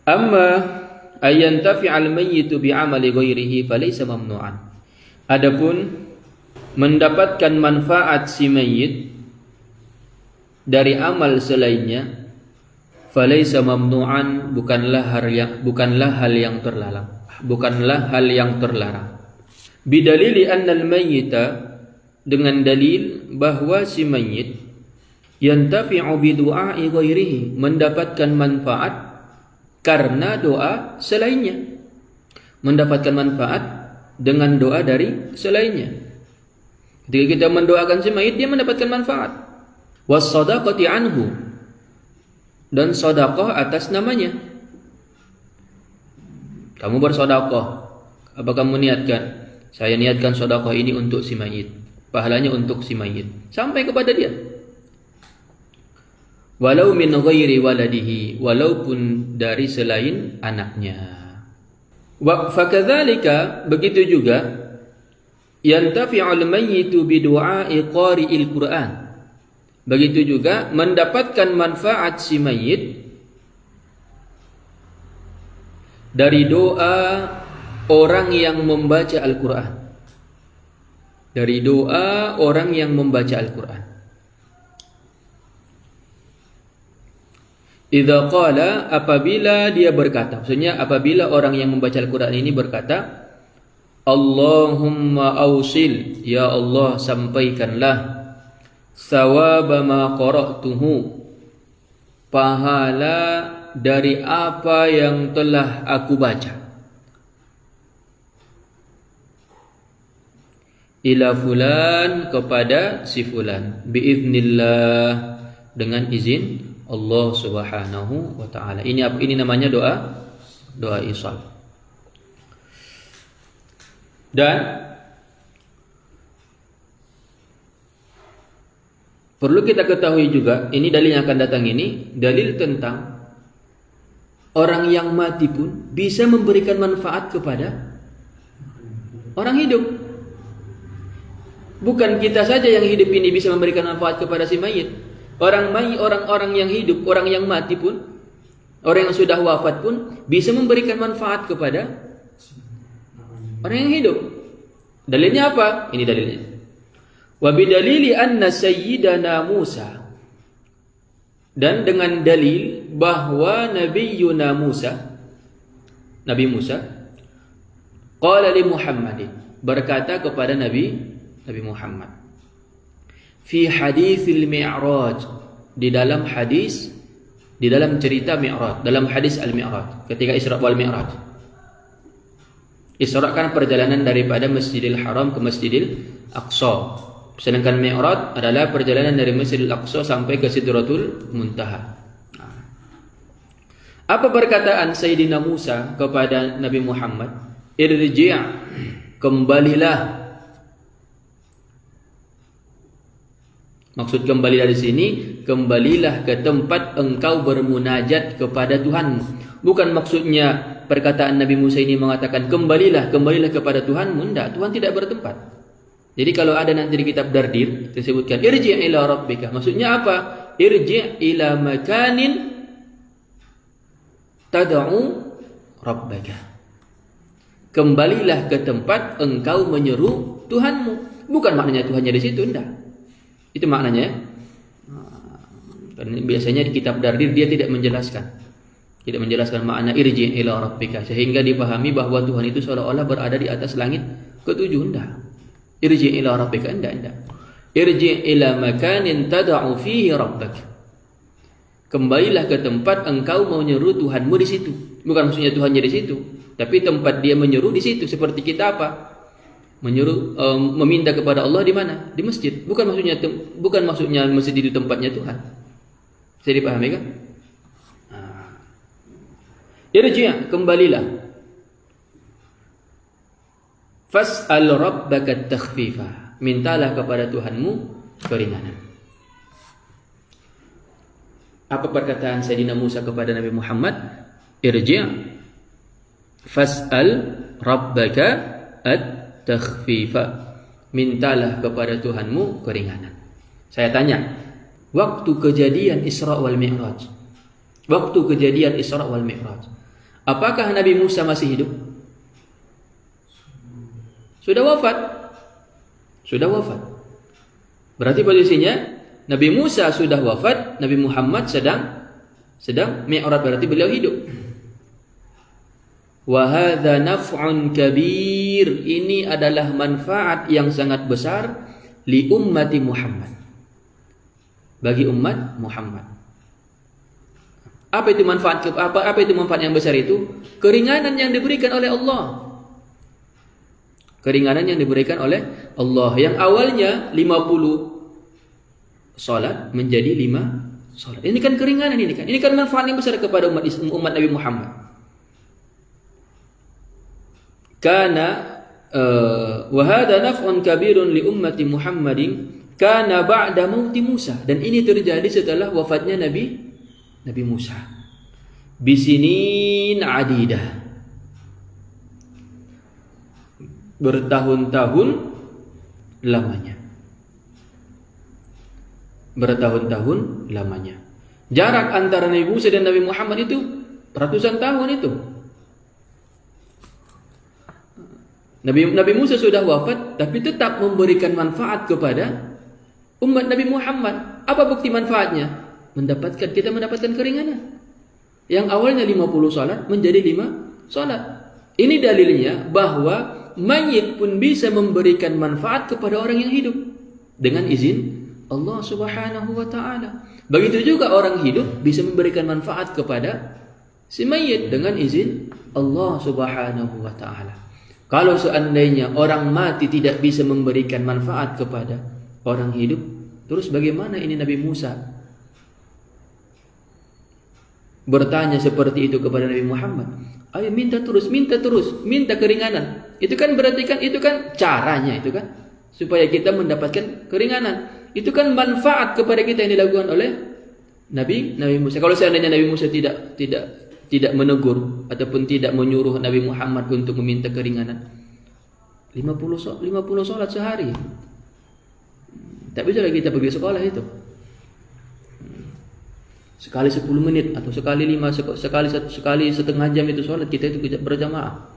Amma ayyantafi'al mayyitu bi'amali ghairihi falaysa mamnu'an. Adapun mendapatkan manfaat si mayit dari amal selainnya, falaysa mamnu'an, bukanlah hal yang terlarang. Bidalili annal mayyita, dengan dalil bahwa si mayit yantafi'u bi du'a'i ghairihi, mendapatkan manfaat karena doa selainnya, mendapatkan manfaat dengan doa dari selainnya. Ketika kita mendoakan si mayit, dia mendapatkan manfaat. Was sadaqati anhu, dan sedekah atas namanya. Kamu bersedekah, apa kamu niatkan? Saya niatkan sedekah ini untuk si mayit, pahalanya untuk si mayit, sampai kepada dia. Walau min ghairi waladihi, walaupun dari selain anaknya. Wa fakadzalika, begitu juga yantafi'ul mayyitu bi du'a'i qari'il Qur'an. Begitu juga mendapatkan manfaat si mayit dari doa orang yang membaca Al-Quran. Dari doa orang yang membaca Al-Quran. Idza qala, apabila dia berkata, maksudnya apabila orang yang membaca Al-Quran ini berkata, Allahumma awsil, ya Allah sampaikanlah sawaba ma qara'tuhu, pahala dari apa yang telah aku baca, ila fulan, kepada si fulan, biiznillah, dengan izin Allah Subhanahu wa taala. Ini namanya doa isal. Dan perlu kita ketahui juga, ini dalil yang akan datang, ini dalil tentang orang yang mati pun bisa memberikan manfaat kepada orang hidup. Bukan kita saja yang hidup ini bisa memberikan manfaat kepada si mayit. Orang-orang yang hidup, orang yang mati pun, orang yang sudah wafat pun bisa memberikan manfaat kepada orang yang hidup. Dalilnya apa? Ini dalilnya. Wa bidalili anna sayyidana Musa, dan dengan dalil bahwa Nabi Musa qala li Muhammadin, berkata kepada Nabi Muhammad, fi haditsil Mi'raj, di dalam cerita Mi'raj, dalam hadis Al-Mi'raj, ketika Isra wal Mi'raj. Isra kan perjalanan daripada Masjidil Haram ke Masjidil Aqsa. Sedangkan Mi'raj adalah perjalanan dari Masjidil Aqsa sampai ke Sidratul Muntaha. Apa perkataan Sayyidina Musa kepada Nabi Muhammad? Irji', kembalilah. Maksud kembali dari sini, kembalilah ke tempat engkau bermunajat kepada Tuhanmu. Bukan maksudnya perkataan Nabi Musa ini mengatakan kembalilah kepada Tuhanmu. Tidak, Tuhan tidak bertempat. Jadi kalau ada nanti di kitab Dardir disebutkan irji' ila rabbika, maksudnya apa? Irji' ila makanin tad'u rabbaka. Kembalilah ke tempat engkau menyeru Tuhanmu. Bukan maknanya Tuhannya di situ, enggak. Itu maknanya. Karena biasanya di kitab Dardir dia tidak menjelaskan makna irji' ila rabbika, sehingga dipahami bahwa Tuhan itu seolah-olah berada di atas langit ketujuh. Enggak. Irji' ila rabbika, enggak. Irji' ila makanin tad'u fihi rabbak. Kembalilah ke tempat engkau menyeru Tuhanmu di situ. Bukan maksudnya Tuhannya di situ, tapi tempat dia menyeru di situ. Seperti kita apa? Menyeru, meminta kepada Allah di mana? Di masjid. Bukan maksudnya masjid itu tempatnya Tuhan. Bisa dipahami kan? Irji', kembalilah. Fas'al rabbaka takhfifa, mintalah kepada Tuhanmu keringanan. Apa perkataan Sayyidina Musa kepada Nabi Muhammad? Irji' fas'al rabbaka at-takhfifa, mintalah kepada Tuhanmu keringanan. Saya tanya, waktu kejadian Isra wal Mi'raj, Apakah Nabi Musa masih hidup? Sudah wafat. Sudah wafat. Berarti posisinya Nabi Musa sudah wafat, Nabi Muhammad sedang mi'raj, berarti beliau hidup. Wa hadza naf'un kabir, ini adalah manfaat yang sangat besar li ummati Muhammad, bagi umat Muhammad. Apa itu manfaat apa itu manfaat yang besar itu? Keringanan yang diberikan oleh Allah. Keringanan yang diberikan oleh Allah, yang awalnya 50 salat menjadi 5 salat. Ini kan keringanan ini kan. Ini kan manfaat yang besar kepada umat Nabi Muhammad. Kana wa hadza naf'un kabirun li ummati Muhammadin kana ba'da mauti Musa, dan ini terjadi setelah wafatnya Nabi Musa bisinin adidah, bertahun-tahun lamanya. Bertahun-tahun lamanya. Jarak antara Nabi Musa dan Nabi Muhammad itu ratusan tahun itu. Nabi Musa sudah wafat, tapi tetap memberikan manfaat kepada umat Nabi Muhammad. Apa bukti manfaatnya? Kita mendapatkan keringanan. Yang awalnya 50 salat menjadi 5 salat. Ini dalilnya bahwa mayit pun bisa memberikan manfaat kepada orang yang hidup dengan izin Allah Subhanahu wa ta'ala. Begitu juga orang hidup bisa memberikan manfaat kepada si mayit dengan izin Allah Subhanahu wa ta'ala. Kalau seandainya orang mati tidak bisa memberikan manfaat kepada orang hidup, terus bagaimana ini Nabi Musa bertanya seperti itu kepada Nabi Muhammad? Ayo minta terus, minta keringanan. Itu kan berarti kan itu kan caranya itu kan supaya kita mendapatkan keringanan. Itu kan manfaat kepada kita yang dilakukan oleh Nabi Musa. Kalau seandainya Nabi Musa tidak menegur ataupun tidak menyuruh Nabi Muhammad untuk meminta keringanan, 50 salat sehari, tak bisa lagi kita pergi sekolah itu. Sekali 10 menit atau sekali 5, sekali setengah jam itu salat kita itu berjamaah.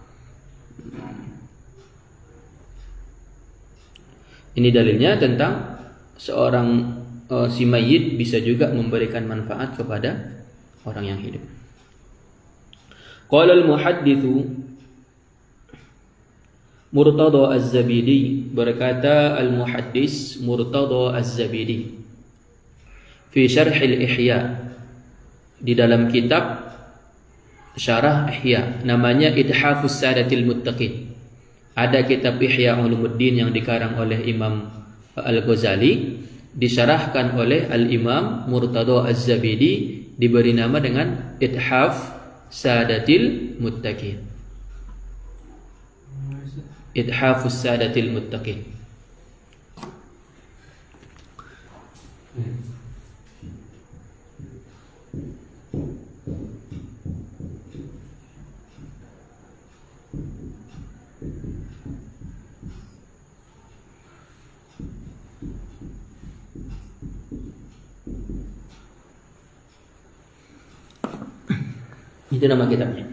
Ini dalilnya tentang seorang si mayit bisa juga memberikan manfaat kepada orang yang hidup. Qala al-muhaddithu Murtada Az-Zabidi, berkata al-muhaddis Murtada Az-Zabidi fi syarh al-Ihya, di dalam kitab syarah Ihya, namanya Ithafus Sadatil Muttaqin. Ada kitab Ihya Ulumuddin yang dikarang oleh Imam Al-Ghazali, disyarahkan oleh Al-Imam Murtada Az-Zabidi, diberi nama dengan Ithaf Sadatil Muttaqin. Ithafus Sadatil Muttaqin. Itu nama kitabnya.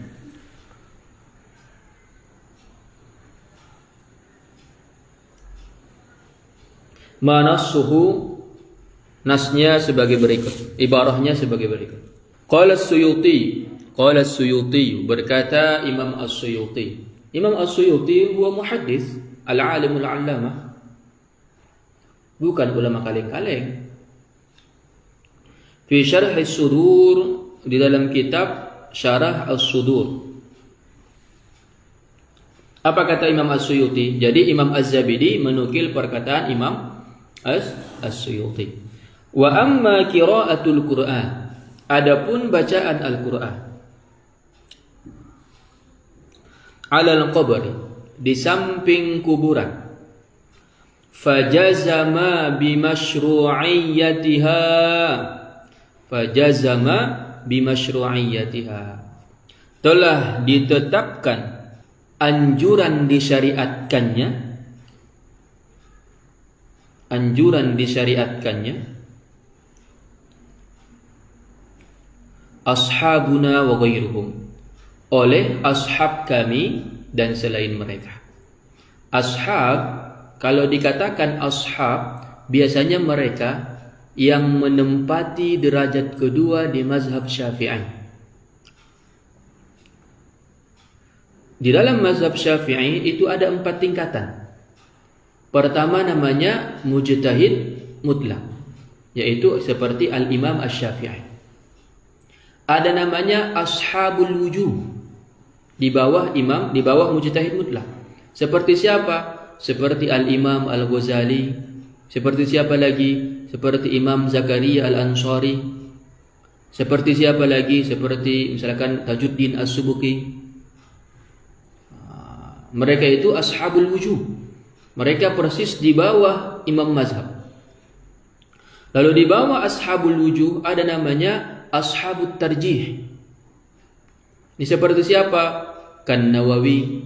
Manassuhu, nasnya sebagai berikut, ibarahnya sebagai berikut. Qala As-Suyuti, berkata Imam As-Suyuti. Imam As-Suyuti huwa muhaddis, al-alimul 'allamah, bukan ulama kaleng-kaleng. Fi syarh As-Sudur, di dalam kitab Syarah As-Sudur. Apa kata Imam As-Suyuti? Jadi Imam Az-Zabidi menukil perkataan Imam As-Suyuti. Wa amma qiraatul Qur'an, adapun bacaan Al-Qur'an, alal qabri, di samping kuburan, fajazama bimasyru'iyyatiha, telah ditetapkan anjuran disyariatkannya ashabuna wa ghairuhum, oleh ashab kami dan selain mereka. Ashab, kalau dikatakan ashab, biasanya mereka yang menempati derajat kedua di mazhab Syafi'i. Di dalam mazhab Syafi'i itu ada 4 tingkatan. Pertama namanya mujtahid mutlak, yaitu seperti Al-Imam Asy-Syafi'i. Ada namanya ashabul wujuh, di bawah imam, di bawah mujtahid mutlak. Seperti siapa? Seperti Al-Imam Al-Ghazali. Seperti siapa lagi? Seperti Imam Zakaria Al-Ansari. Seperti siapa lagi? Seperti misalkan Tajuddin As-Subuki. Mereka itu ashabul wujuh. Mereka persis di bawah imam mazhab. Lalu di bawah ashabul wujuh ada namanya ashabut tarjih. Ini seperti siapa? Kan Nawawi,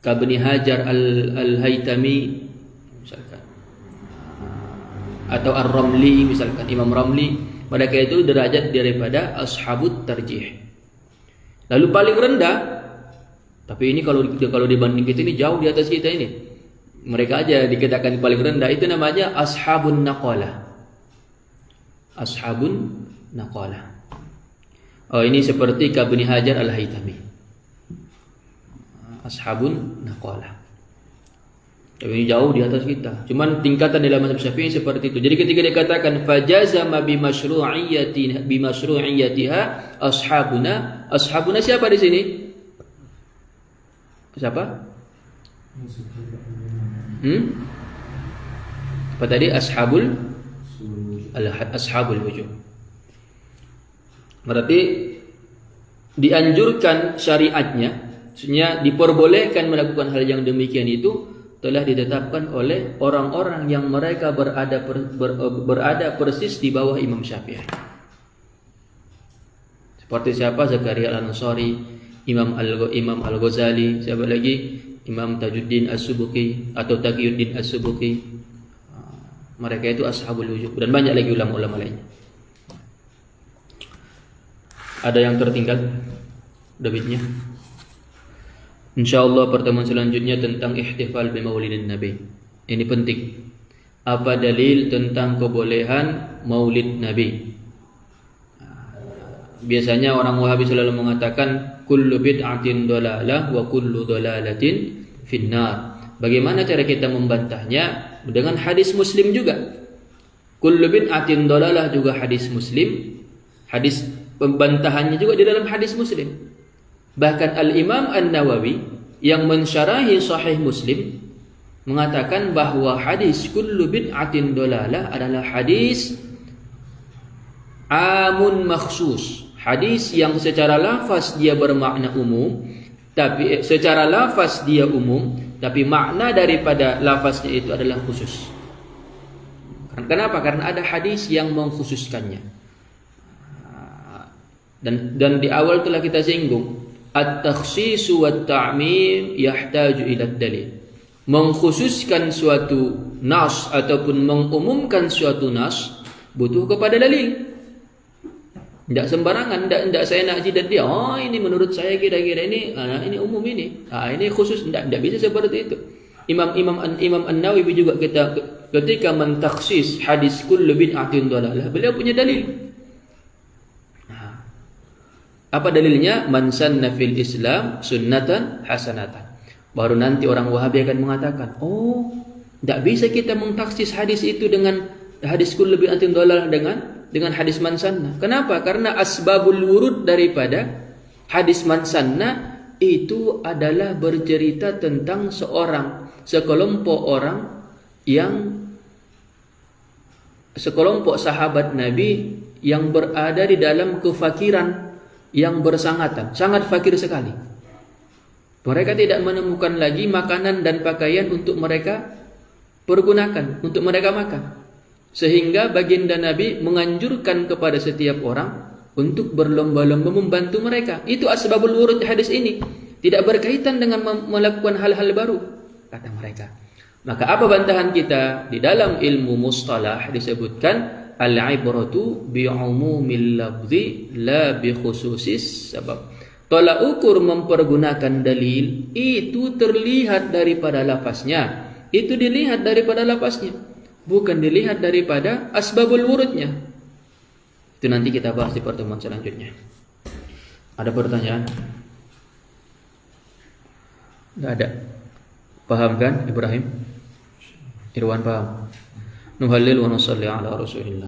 Kabni Hajar Al-Haytami misalkan, atau Ar-Ramli misalkan, Imam Ramli. Mereka itu derajat daripada ashabut tarjih. Lalu paling rendah, tapi ini kalau dibanding kita ini jauh di atas kita ini. Mereka aja dikatakan paling rendah, itu namanya ashabun naqalah. Ashabun naqalah. Oh, ini seperti Kabni Hajar Al-Haytami. Ashabun naqalah. Tapi ini jauh di atas kita. Cuman tingkatan dalam mazhab Syafi'i seperti itu. Jadi ketika dikatakan fajazama bimasyru'iyyatiha ashabuna, ashabuna siapa di sini? Siapa? Apa tadi? Ashabul wujuh. Berarti dianjurkan syariatnya, maksudnya diperbolehkan melakukan hal yang demikian itu telah ditetapkan oleh orang-orang yang mereka berada persis di bawah Imam Syafi'i. Seperti siapa? Zakaria Al-Ansari, Imam Al-Ghazali, siapa lagi? Imam Tajuddin As-Subuki atau Taqiyuddin As-Subuki. Mereka itu ashabul wujuh, dan banyak lagi ulama-ulama lainnya. Ada yang tertinggal debitnya? Insyaallah pertemuan selanjutnya tentang ihtifal bi Maulidin Nabi. Ini penting. Apa dalil tentang kebolehan Maulid Nabi? Biasanya orang Wahabi selalu mengatakan kullu bid'atin dhalalah wa kullu dhalalatin finnar. Bagaimana cara kita membantahnya? Dengan hadis Muslim juga. Kullu bid'atin dhalalah juga hadis Muslim. Hadis pembantahannya juga di dalam hadis Muslim. Bahkan Al-Imam An-Nawawi yang mensyarahi Sahih Muslim mengatakan bahwa hadis kullu bid'atin dhalalah adalah hadis amun makhsus. Hadis yang secara lafaz dia bermakna umum, tapi secara lafaz dia umum, tapi makna daripada lafaznya itu adalah khusus. Kenapa? Karena ada hadis yang mengkhususkannya. Dan di awal telah kita singgung, at-takhsisu wat-ta'mim yahtaju ila dalil. Mengkhususkan suatu nas ataupun mengumumkan suatu nas butuh kepada dalil. Tidak sembarangan, tidak saya nak jidat dia. Oh, ini menurut saya kira-kira ini umum ini. Ini khusus, tidak bisa seperti itu. Imam An-Nawawi juga ketika mentakhsis hadis kullu bid'atin dhalalah, beliau punya dalil. Apa dalilnya? Man sanna fil Islam sunnatan hasanatan. Baru nanti orang Wahabi akan mengatakan, oh, tidak bisa kita mentakhsis hadis itu dengan hadis kullu bid'atin dhalalah dengan hadis man sanna. Kenapa? Karena asbabul wurud daripada hadis man sanna itu adalah bercerita tentang sekelompok sahabat Nabi yang berada di dalam kefakiran yang bersangatan, sangat fakir sekali. Mereka tidak menemukan lagi makanan dan pakaian untuk mereka pergunakan, untuk mereka makan. Sehingga baginda Nabi menganjurkan kepada setiap orang untuk berlomba-lomba membantu mereka. Itu asbabul wurud hadis ini. Tidak berkaitan dengan melakukan hal-hal baru, kata mereka. Maka apa bantahan kita? Di dalam ilmu mustalah disebutkan al-ibratu bi'umumil lafzi la bi khususis sabab. Tolak ukur mempergunakan dalil itu terlihat daripada lafaznya. Itu dilihat daripada lafaznya, bukan dilihat daripada asbabul wurudnya. Itu nanti kita bahas di pertemuan selanjutnya. Ada pertanyaan? Tidak ada. Paham kan Ibrahim? Irwan paham? Nuhallil wa nusalli ala Rasulillah.